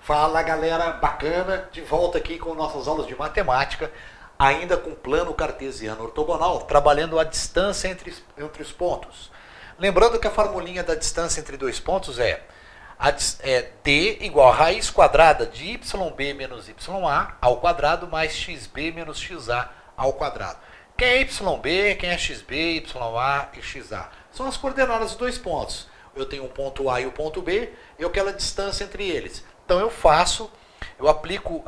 Fala galera, bacana, de volta aqui com nossas aulas de matemática, ainda com plano cartesiano ortogonal, trabalhando a distância entre os pontos. Lembrando que a formulinha da distância entre dois pontos é d igual a raiz quadrada de yb menos ya ao quadrado mais xb menos xa ao quadrado. Quem é yb, quem é xb, ya e xa? São as coordenadas dos dois pontos. Eu tenho o ponto A e o ponto B, e eu quero a distância entre eles. Então eu aplico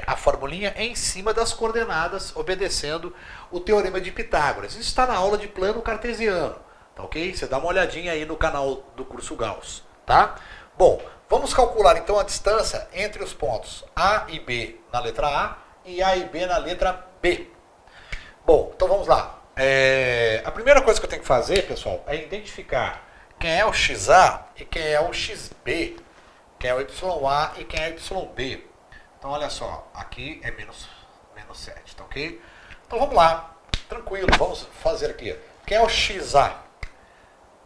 a formulinha em cima das coordenadas, obedecendo o teorema de Pitágoras. Isso está na aula de plano cartesiano, tá ok? Você dá uma olhadinha aí no canal do curso Gauss, tá? Bom, vamos calcular então a distância entre os pontos A e B na letra A e A e B na letra B. Bom, então vamos lá. A primeira coisa que eu tenho que fazer, pessoal, é identificar quem é o XA e quem é o XB, quem é o YA e quem é o YB. Então olha só, aqui é menos 7, tá ok? Então vamos lá, tranquilo, vamos fazer aqui. Quem é o XA?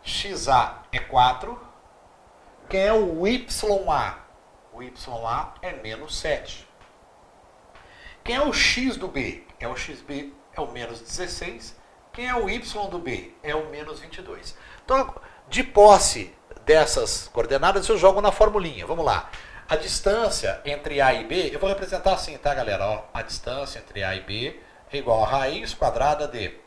XA é 4. Quem é o YA? O YA é menos 7. Quem é o X do B? É o XB, é o menos 16. Quem é o Y do B? É o menos 22. Então, de posse dessas coordenadas, eu jogo na formulinha. Vamos lá. A distância entre A e B, eu vou representar assim, tá, galera? Ó, a distância entre A e B é igual a raiz quadrada de...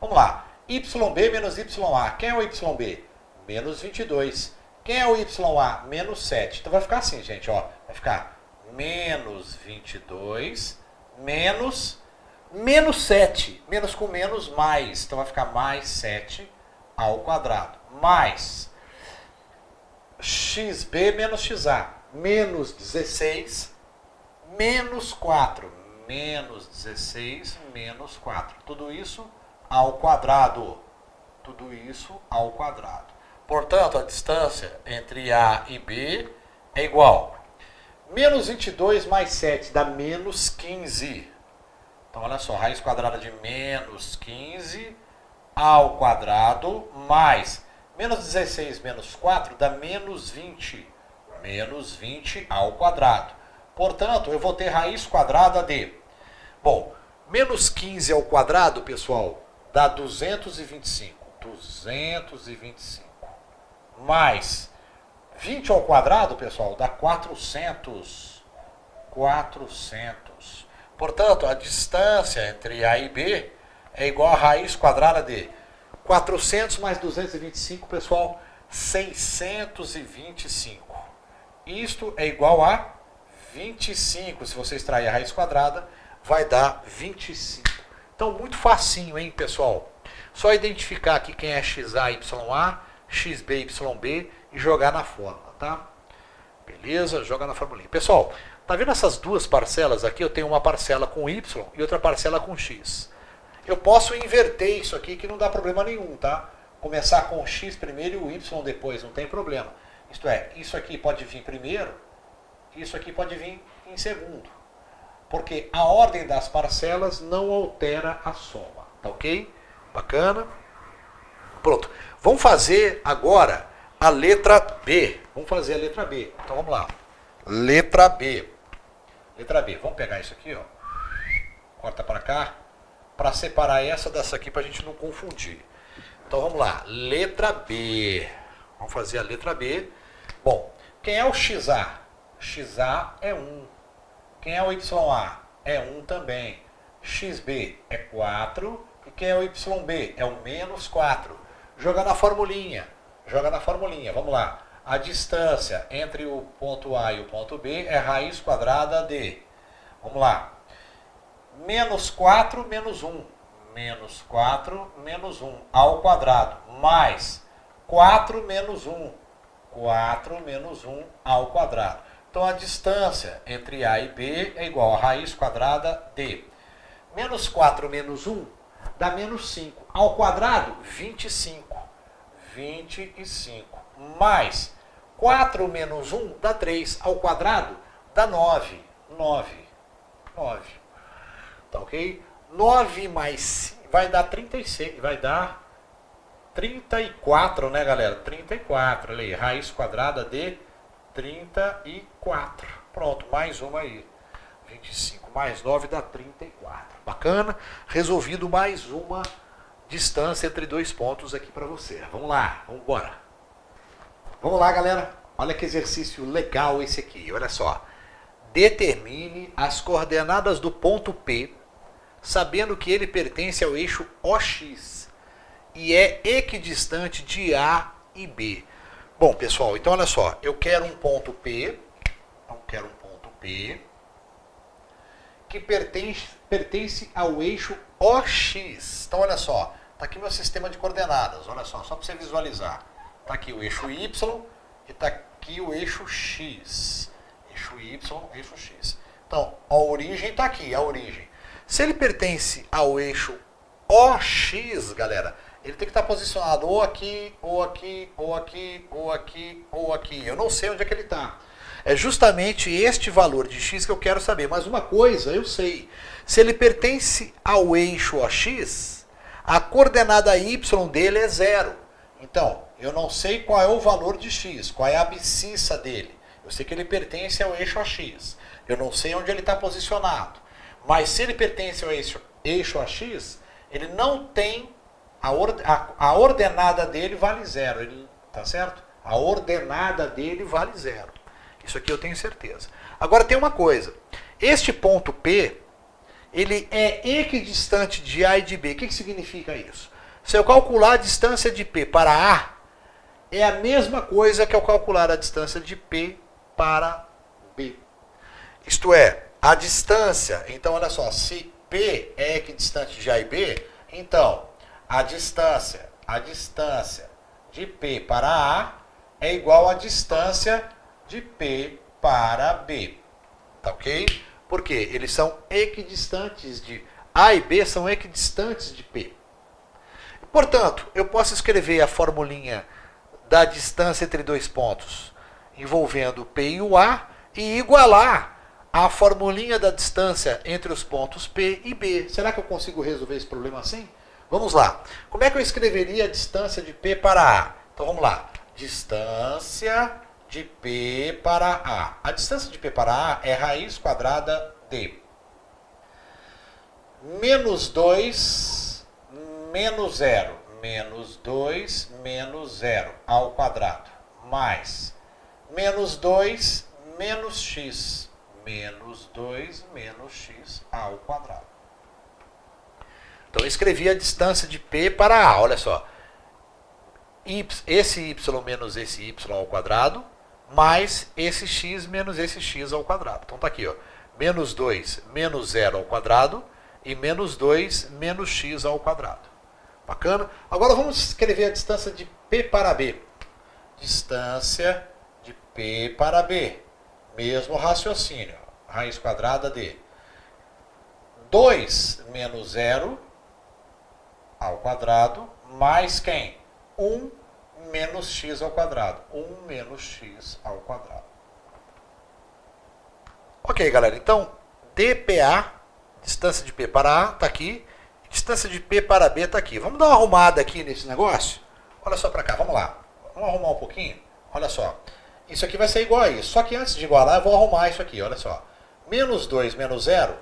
Vamos lá. YB menos YA. Quem é o YB? Menos 22. Quem é o YA? Menos 7. Então vai ficar assim, gente, ó. Vai ficar menos 22 menos 7. Menos com menos, mais. Então vai ficar mais 7 ao quadrado. Mais XB menos XA. Menos 16 menos 4. Menos 16 menos 4. Tudo isso ao quadrado. Tudo isso ao quadrado. Portanto, a distância entre A e B é igual. Menos 22 mais 7 dá menos 15. Então, olha só, raiz quadrada de menos 15 ao quadrado mais menos 16 menos 4 dá menos 20. Menos 20 ao quadrado. Portanto, eu vou ter raiz quadrada de... Bom, menos 15 ao quadrado, pessoal, dá 225. 225. Mais 20 ao quadrado, pessoal, dá 400. 400. Portanto, a distância entre A e B é igual a raiz quadrada de 400 mais 225, pessoal, 625. Isto é igual a 25. Se você extrair a raiz quadrada, vai dar 25. Então, muito facinho, hein, pessoal? Só identificar aqui quem é XA, YA, XB, YB e jogar na fórmula, tá? Beleza? Joga na formulinha. Pessoal, tá vendo essas duas parcelas aqui? Eu tenho uma parcela com Y e outra parcela com X. Eu posso inverter isso aqui que não dá problema nenhum, tá? Começar com o X primeiro e o Y depois, não tem problema. Isto é, isso aqui pode vir primeiro, isso aqui pode vir em segundo. Porque a ordem das parcelas não altera a soma, tá ok? Bacana? Pronto. Vamos fazer agora a letra B. Vamos fazer a letra B. Então vamos lá. Letra B. Letra B. Vamos pegar isso aqui, ó. Corta para cá. Para separar essa dessa aqui para a gente não confundir. Então vamos lá. Letra B. Vamos fazer a letra B. Bom, quem é o XA? XA é 1. Quem é o YA? É 1 também. XB é 4. E quem é o YB? É o menos 4. Joga na formulinha. Joga na formulinha. Vamos lá. A distância entre o ponto A e o ponto B é raiz quadrada de... Vamos lá. Menos 4 menos 1. Menos 4 menos 1 ao quadrado. Mais 4 menos 1. 4 menos 1 ao quadrado. Então, a distância entre A e B é igual a raiz quadrada de... Menos 4 menos 1 dá menos 5. Ao quadrado, 25. 25. Mais 4 menos 1 dá 3. Ao quadrado, dá 9. 9. Tá ok? 9 mais 5 vai dar 36. Vai dar 34, né, galera? 34. Olha aí, raiz quadrada de 34. Pronto, mais uma aí. 25 mais 9 dá 34. Bacana? Resolvido mais uma distância entre dois pontos aqui para você. Vamos lá, vamos embora. Vamos lá, galera. Olha que exercício legal esse aqui. Olha só. Determine as coordenadas do ponto P, sabendo que ele pertence ao eixo OX e é equidistante de A e B. Bom, pessoal, então olha só. Eu quero um ponto P. Que pertence ao eixo OX. Então, olha só, está aqui meu sistema de coordenadas, olha só para você visualizar. Está aqui o eixo Y e está aqui o eixo X. Eixo Y, eixo X. Então, a origem está aqui, a origem. Se ele pertence ao eixo OX, galera, ele tem que estar posicionado ou aqui, ou aqui, ou aqui, ou aqui, ou aqui. Eu não sei onde é que ele está. É justamente este valor de x que eu quero saber. Mas uma coisa eu sei. Se ele pertence ao eixo OX, a coordenada y dele é 0. Então, eu não sei qual é o valor de x, qual é a abscissa dele. Eu sei que ele pertence ao eixo OX. Eu não sei onde ele está posicionado. Mas se ele pertence ao eixo OX, ele não tem... A ordenada dele vale 0. Tá certo? A ordenada dele vale 0. Isso aqui eu tenho certeza. Agora tem uma coisa. Este ponto P, ele é equidistante de A e de B. O que significa isso? Se eu calcular a distância de P para A, é a mesma coisa que eu calcular a distância de P para B. Isto é, a distância, então olha só, se P é equidistante de A e B, então a distância de P para A é igual à distância de P para B. Tá ok? Porque eles são equidistantes de A e B, são equidistantes de P. Portanto, eu posso escrever a formulinha da distância entre dois pontos envolvendo P e o A e igualar a formulinha da distância entre os pontos P e B. Será que eu consigo resolver esse problema assim? Vamos lá. Como é que eu escreveria a distância de P para A? Então vamos lá. Distância de P para A. A distância de P para A é raiz quadrada de menos 2 menos 0. Menos 2 menos 0 ao quadrado. Mais menos 2 menos x. Menos 2 menos x ao quadrado. Então eu escrevi a distância de P para A. Olha só. Esse y menos esse y ao quadrado, mais esse x menos esse x ao quadrado. Então está aqui, ó, menos 2 menos 0 ao quadrado e menos 2 menos x ao quadrado. Bacana? Agora vamos escrever a distância de P para B. Distância de P para B. Mesmo raciocínio. Raiz quadrada de 2 menos 0 ao quadrado, mais quem? 1 menos x ao quadrado. 1 menos x ao quadrado. Ok, galera. Então, dPA, distância de P para A, está aqui. Distância de P para B está aqui. Vamos dar uma arrumada aqui nesse negócio? Olha só para cá, vamos lá. Vamos arrumar um pouquinho? Olha só. Isso aqui vai ser igual a isso. Só que antes de igualar, eu vou arrumar isso aqui. Olha só. Menos 2 menos 0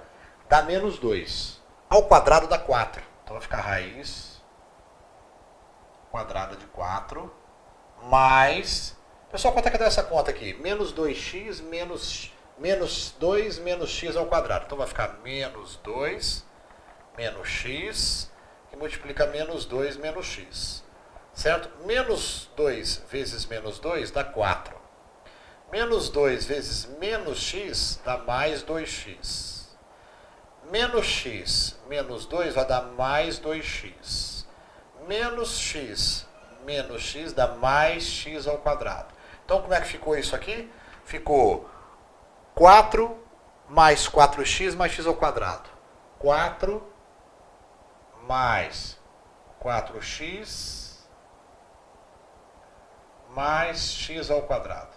dá menos 2. Ao quadrado dá 4. Então vai ficar raiz quadrada de 4, mais... Pessoal, quanto é que dá essa conta aqui? Menos 2x menos 2 menos x ao quadrado. Então vai ficar menos 2 menos x, que multiplica menos 2 menos x. Certo? Menos 2 vezes menos 2 dá 4. Menos 2 vezes menos x dá mais 2x. Menos x menos 2 vai dar mais 2x. Menos x dá mais x ao quadrado. Então, como é que ficou isso aqui? Ficou 4 mais 4x mais x ao quadrado. 4 mais 4x mais x ao quadrado.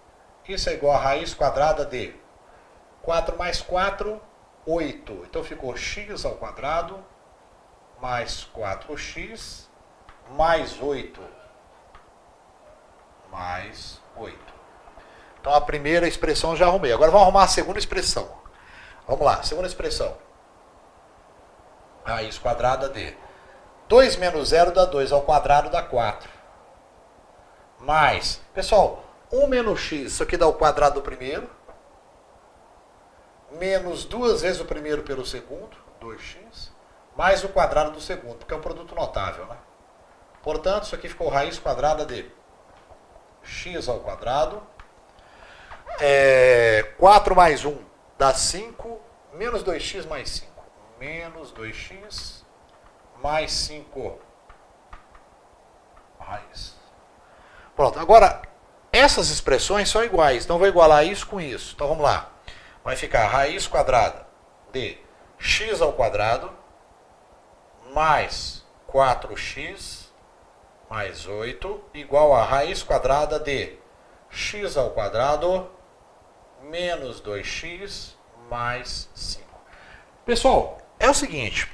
Isso é igual a raiz quadrada de 4 mais 4, 8. Então, ficou x ao quadrado mais 4x mais 8. Mais 8. Então a primeira expressão eu já arrumei. Agora vamos arrumar a segunda expressão. Vamos lá, segunda expressão. Raiz quadrada de 2 menos 0 dá 2 ao quadrado dá 4. Mais, pessoal, 1 menos x, isso aqui dá o quadrado do primeiro. Menos 2 vezes o primeiro pelo segundo, 2x. Mais o quadrado do segundo, porque é um produto notável, né? Portanto, isso aqui ficou raiz quadrada de x ao quadrado. 4 mais 1 dá 5, menos 2x mais 5. Menos 2x mais 5 raiz. Pronto, agora, essas expressões são iguais, então eu vou igualar isso com isso. Então vamos lá. Vai ficar raiz quadrada de x ao quadrado mais 4x mais 8 igual a raiz quadrada de x ao quadrado menos 2x mais 5. Pessoal, é o seguinte.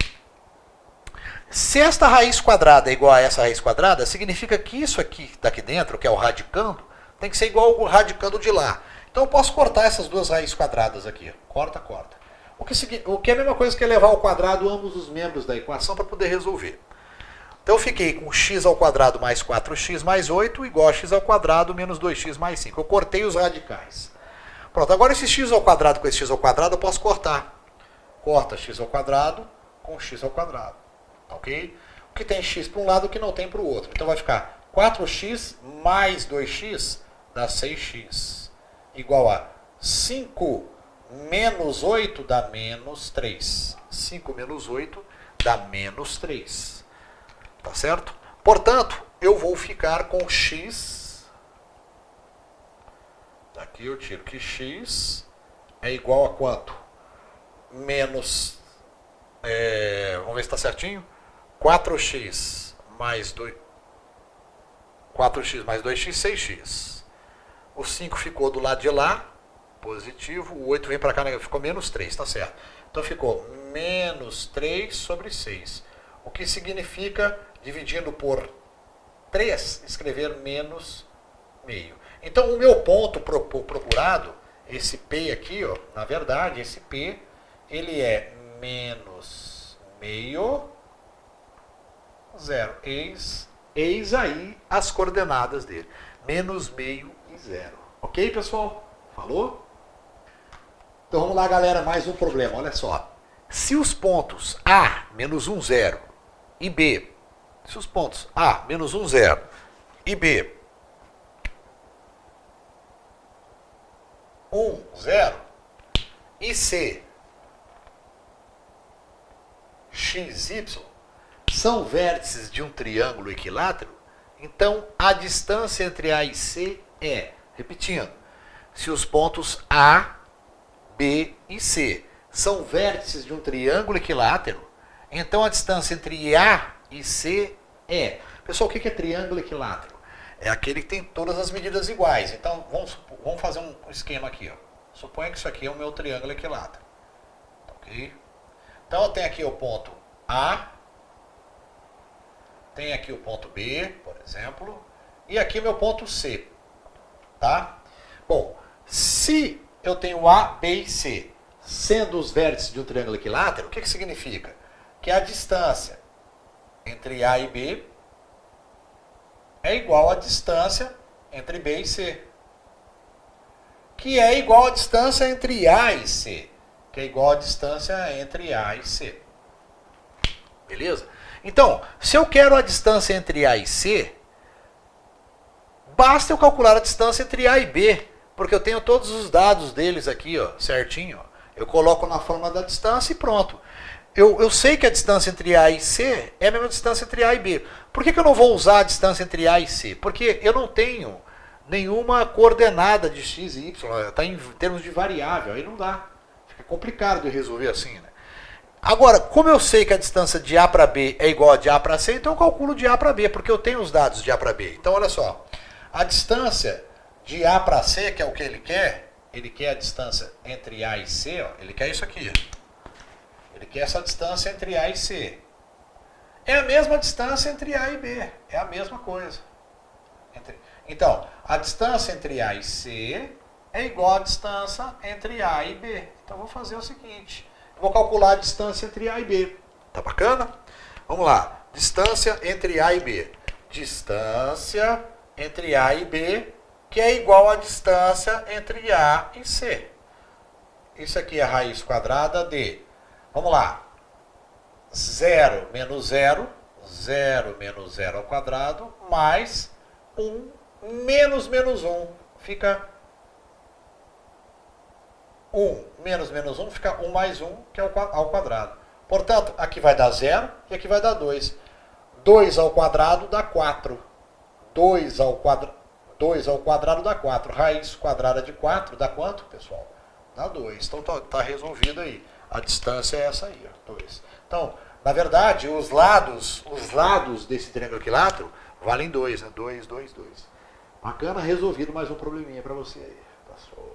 Se esta raiz quadrada é igual a essa raiz quadrada, significa que isso aqui daqui dentro, que é o radicando, tem que ser igual ao radicando de lá. Então eu posso cortar essas duas raízes quadradas aqui. Corta, corta. O que é a mesma coisa que elevar ao quadrado ambos os membros da equação para poder resolver. Então eu fiquei com x ao quadrado mais 4x mais 8 igual a x ao quadrado menos 2x mais 5. Eu cortei os radicais. Pronto, agora esse x ao quadrado com esse x ao quadrado eu posso cortar. Corta x ao quadrado com x ao quadrado. Ok? O que tem x para um lado, o que não tem para o outro. Então vai ficar 4x mais 2x dá 6x. Igual a 5 menos 8 dá menos 3. 5 menos 8 dá menos 3. Tá certo? Portanto, eu vou ficar com x. Daqui eu tiro que x é igual a quanto? Menos... vamos ver se está certinho. 4x mais 2... 4x mais 2x, 6x. O 5 ficou do lado de lá, positivo. O 8 vem para cá, ficou menos 3, tá certo. Então ficou menos 3 sobre 6. O que significa, dividindo por 3, escrever menos meio. Então o meu ponto procurado, esse P aqui, ó, na verdade, esse P, ele é menos meio, 0. Eis aí as coordenadas dele. Menos meio e 0. Ok, pessoal? Falou? Então vamos lá, galera, mais um problema. Olha só. Se os pontos A, menos 1, 0, e B, se os pontos A, menos 1, 0, e B, 1, 0, e C, x, y, são vértices de um triângulo equilátero, então a distância entre A e C é, repetindo, se os pontos A, B e C são vértices de um triângulo equilátero, então a distância entre A e C é... Pessoal, o que é triângulo equilátero? É aquele que tem todas as medidas iguais. Então, vamos fazer um esquema aqui. Ó. Suponha que isso aqui é o meu triângulo equilátero. Ok? Então, eu tenho aqui o ponto A, tem aqui o ponto B, por exemplo, e aqui meu ponto C. Tá? Bom, se eu tenho A, B e C sendo os vértices de um triângulo equilátero, o que significa? Que a distância entre A e B é igual à distância entre B e C. Que é igual à distância entre A e C. Que é igual à distância entre A e C. Beleza? Então, se eu quero a distância entre A e C, basta eu calcular a distância entre A e B, porque eu tenho todos os dados deles aqui, ó, certinho. Ó. Eu coloco na fórmula da distância e pronto. Eu sei que a distância entre A e C é a mesma distância entre A e B. Por que eu não vou usar a distância entre A e C? Porque eu não tenho nenhuma coordenada de x e y, está em termos de variável, aí não dá. Fica complicado de resolver assim, né? Agora, como eu sei que a distância de A para B é igual a de A para C, então eu calculo de A para B, porque eu tenho os dados de A para B. Então, olha só, a distância de A para C, que é o que ele quer a distância entre A e C, ó, ele quer isso aqui. Ele quer essa distância entre A e C. É a mesma distância entre A e B, é a mesma coisa. Então, a distância entre A e C é igual à distância entre A e B. Então, vou fazer o seguinte. Vou calcular a distância entre A e B. Tá bacana? Vamos lá. Distância entre A e B. Distância entre A e B, que é igual à distância entre A e C. Isso aqui é a raiz quadrada de, vamos lá, 0 menos 0, 0 menos 0 ao quadrado, mais 1 menos menos 1. Fica 1 menos menos 1, fica 1 mais 1, que é ao quadrado. Portanto, aqui vai dar 0 e aqui vai dar 2. 2 ao quadrado dá 4. 2 ao quadrado dá 4. Raiz quadrada de 4 dá quanto, pessoal? Dá 2. Então tá resolvido aí. A distância é essa aí, ó, 2. Então, na verdade, os lados desse triângulo equilátero valem 2, né? 2, 2, 2. Bacana, resolvido mais um probleminha para você aí. Passou.